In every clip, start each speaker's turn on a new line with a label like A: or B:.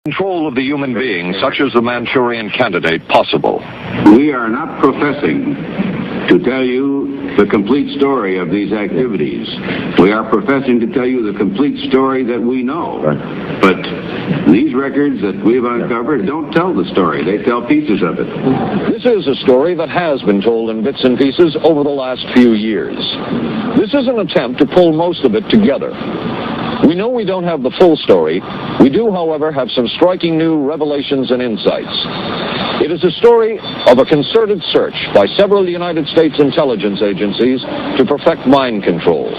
A: Control of the human being, such as the Manchurian Candidate, possible?
B: We are not professing to tell you the complete story of these activities. We are professing to tell you the complete story that we know. But these records that we've uncovered don't tell the story. They tell pieces of it.
A: This is a story that has been told in bits and pieces over the last few years. This is an attempt to pull most of it together. We know we don't have the full story. We do, however, have some striking new revelations and insights. It is a story of a concerted search by several United States intelligence agencies to perfect mind control.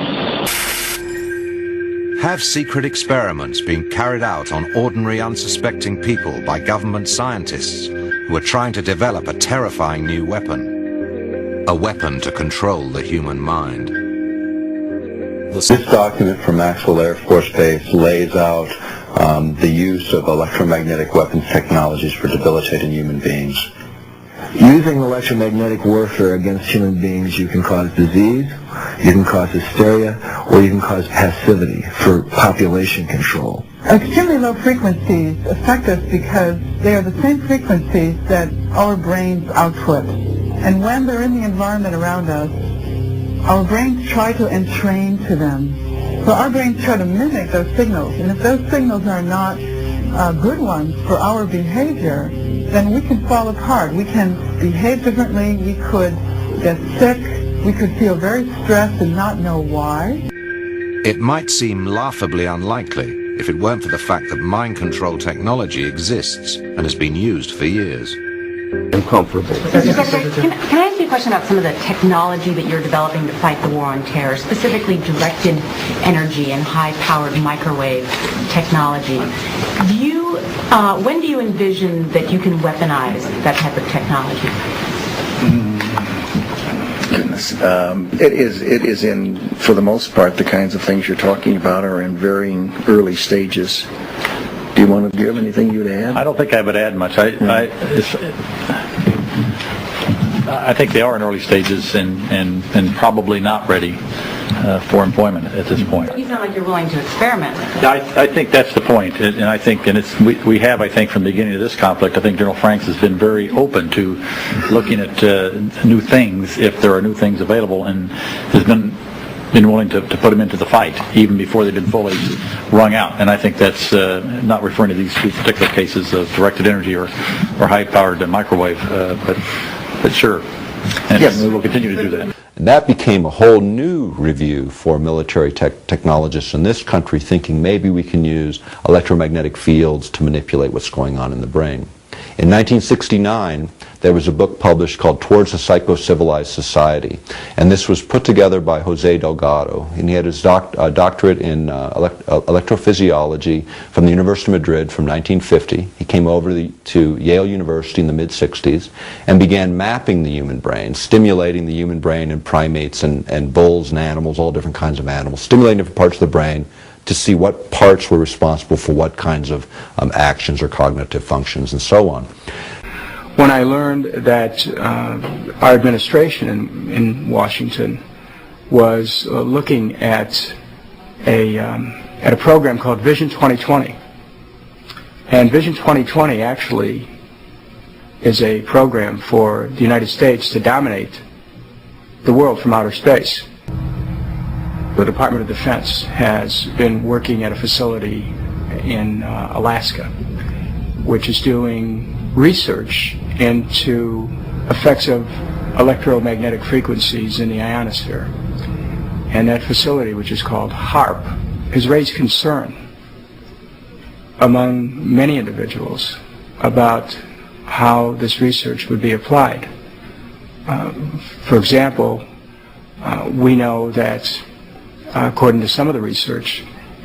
C: Have secret experiments been carried out on ordinary, unsuspecting people by government scientists who are trying to develop a terrifying new weapon? A weapon to control the human mind.
D: This document from Maxwell Air Force Base lays out the use of electromagnetic weapons technologies for debilitating human beings.
E: Using electromagnetic warfare against human beings, you can cause disease, you can cause hysteria, or you can cause passivity for population control.
F: Extremely low frequencies affect us because they are the same frequencies that our brains output. And when they're in the environment around us, our brains try to entrain to them. So our brains try to mimic those signals. And if those signals are not good ones for our behavior, then we can fall apart. We can behave differently. We could get sick. We could feel very stressed and not know why.
C: It might seem laughably unlikely if it weren't for the fact that mind control technology exists and has been used for years.
D: Uncomfortable.
G: Can I ask you a question about some of the technology that you're developing to fight the war on terror, specifically directed energy and high-powered microwave technology? When do you envision that you can weaponize that type of technology?
H: Goodness. It is in, for the most part, the kinds of things you're talking about are in varying early stages. Do you have anything you'd add?
I: I don't think I would add much. I think they are in early stages and probably not ready for employment at this point.
G: You sound like you're willing to experiment with it.
I: I think that's the point, and I think, we have, I think, from the beginning of this conflict, I think General Franks has been very open to looking at new things if there are new things available, and has been willing to put them into the fight even before they've been fully wrung out. And I think that's not referring to these two particular cases of directed energy or high-powered microwave, but sure. And yes, we will continue to do that.
J: And that became a whole new review for military technologists in this country, thinking maybe we can use electromagnetic fields to manipulate what's going on in the brain. In 1969, there was a book published called Towards a Psycho-Civilized Society, and this was put together by Jose Delgado, and he had his doctorate in electrophysiology from the University of Madrid from 1950. He came over to Yale University in the mid-60s and began mapping the human brain, stimulating the human brain in primates and bulls and animals, all different kinds of animals, stimulating different parts of the brain to see what parts were responsible for what kinds of actions or cognitive functions and so on.
K: When I learned that our administration in Washington was looking at a program called Vision 2020, and Vision 2020 actually is a program for the United States to dominate the world from outer space. The Department of Defense has been working at a facility in Alaska, which is doing research into effects of electromagnetic frequencies in the ionosphere. And that facility, which is called HAARP, has raised concern among many individuals about how this research would be applied. For example, we know that according to some of the research,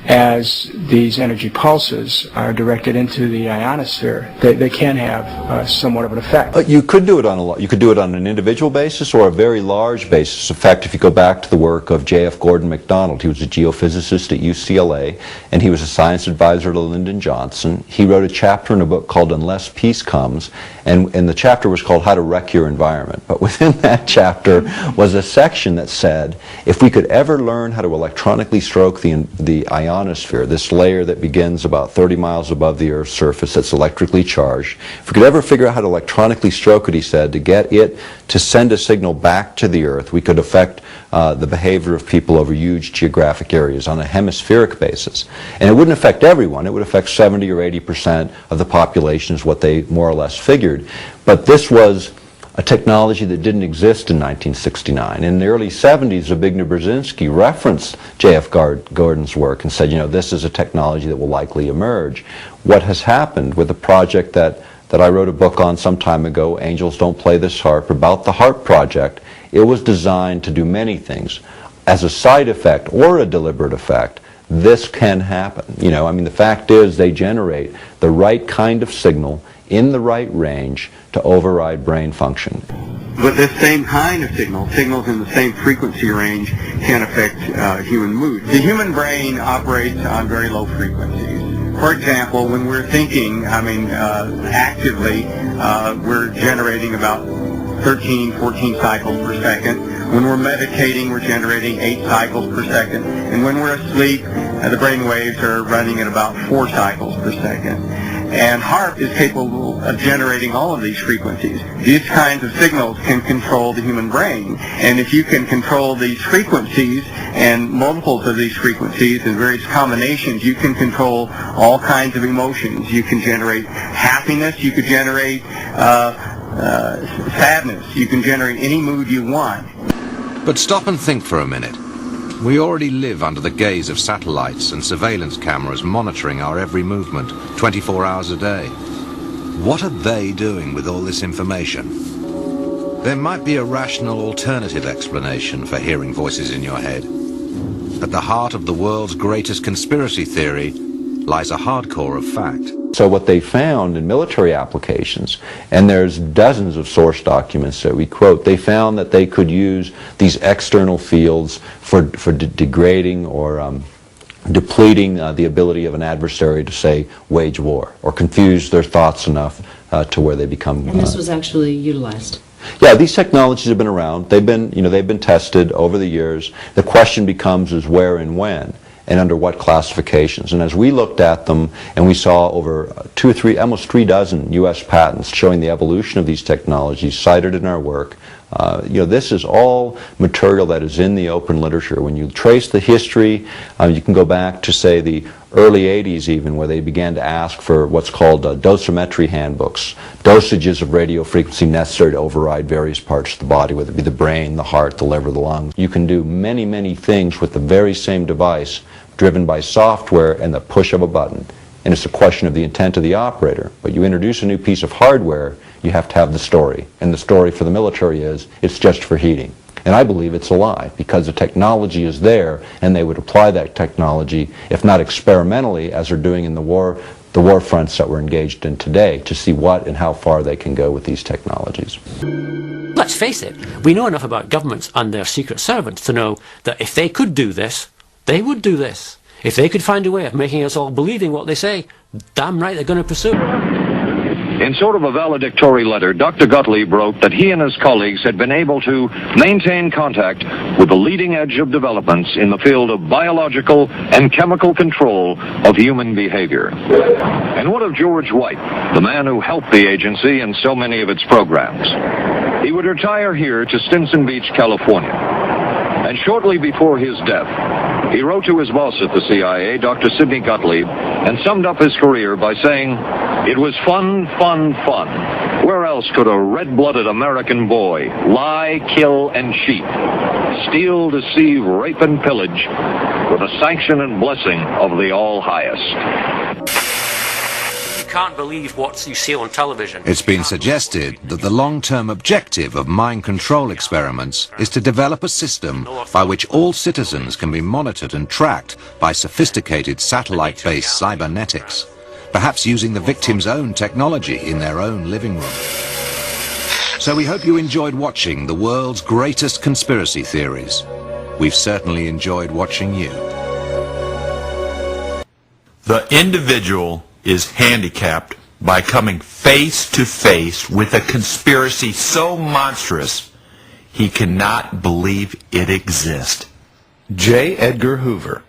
K: as these energy pulses are directed into the ionosphere, they can have somewhat of an effect.
J: You could do it on an individual basis or a very large basis. In fact, if you go back to the work of J.F. Gordon MacDonald, he was a geophysicist at UCLA, and he was a science advisor to Lyndon Johnson. He wrote a chapter in a book called Unless Peace Comes, and the chapter was called How to Wreck Your Environment. But within that chapter was a section that said, if we could ever learn how to electronically stroke the ionosphere ionosphere, this layer that begins about 30 miles above the Earth's surface that's electrically charged. If we could ever figure out how to electronically stroke it, he said, to get it to send a signal back to the Earth, we could affect the behavior of people over huge geographic areas on a hemispheric basis. And it wouldn't affect everyone. It would affect 70 or 80% of the population is what they more or less figured. But this was a technology that didn't exist in 1969. In the early 70s, Zbigniew Brzezinski referenced J.F. Gordon's work and said, you know, this is a technology that will likely emerge. What has happened with a project that I wrote a book on some time ago, Angels Don't Play This Harp, about the HARP project, it was designed to do many things. As a side effect or a deliberate effect, this can happen. You know, I mean, the fact is they generate the right kind of signal in the right range to override brain function.
L: But this same kind of signals in the same frequency range, can affect human mood. The human brain operates on very low frequencies. For example, when we're thinking, actively, we're generating about 13, 14 cycles per second. When we're meditating, we're generating 8 cycles per second. And when we're asleep, the brain waves are running at about 4 cycles per second. And HARP is capable of generating all of these frequencies. These kinds of signals can control the human brain. And if you can control these frequencies and multiples of these frequencies and various combinations, you can control all kinds of emotions. You can generate happiness. You could generate sadness. You can generate any mood you want.
C: But stop and think for a minute. We already live under the gaze of satellites and surveillance cameras monitoring our every movement 24 hours a day. What are they doing with all this information? There might be a rational alternative explanation for hearing voices in your head. At the heart of the world's greatest conspiracy theory lies a hardcore of fact.
J: So what they found in military applications, and there's dozens of source documents that we quote, they found that they could use these external fields for degrading or depleting the ability of an adversary to, say, wage war or confuse their thoughts enough to where they become...
M: And this was actually utilized.
J: Yeah, these technologies have been around. They've been tested over the years. The question becomes is where and when, and under what classifications. And as we looked at them and we saw over almost 3 dozen U.S. patents showing the evolution of these technologies cited in our work, this is all material that is in the open literature. When you trace the history, you can go back to, say, the early 80s even, where they began to ask for what's called dosimetry handbooks, dosages of radio frequency necessary to override various parts of the body, whether it be the brain, the heart, the liver, the lungs. You can do many, many things with the very same device, driven by software and the push of a button. And it's a question of the intent of the operator. But you introduce a new piece of hardware, you have to have the story. And the story for the military is, it's just for heating. And I believe it's a lie, because the technology is there, and they would apply that technology, if not experimentally, as they're doing in the war fronts that we're engaged in today, to see what and how far they can go with these technologies.
N: Let's face it, we know enough about governments and their secret servants to know that if they could do this, they would do this. If they could find a way of making us all believing what they say, damn right they're going to pursue it.
A: In sort of a valedictory letter, Dr. Gottlieb wrote that he and his colleagues had been able to maintain contact with the leading edge of developments in the field of biological and chemical control of human behavior. And what of George White, the man who helped the agency in so many of its programs? He would retire here to Stinson Beach, California. And shortly before his death, he wrote to his boss at the CIA, Dr. Sidney Gottlieb, and summed up his career by saying, "It was fun, fun, fun. Where else could a red-blooded American boy lie, kill, and cheat, steal, deceive, rape, and pillage with the sanction and blessing of the All-Highest?"
N: Can't believe what you see on television.
C: It's been suggested that the long-term objective of mind control experiments is to develop a system by which all citizens can be monitored and tracked by sophisticated satellite-based cybernetics, perhaps using the victim's own technology in their own living room. So we hope you enjoyed watching the world's greatest conspiracy theories. We've certainly enjoyed watching you.
O: The individual is handicapped by coming face to face with a conspiracy so monstrous he cannot believe it exists.
H: J. Edgar Hoover.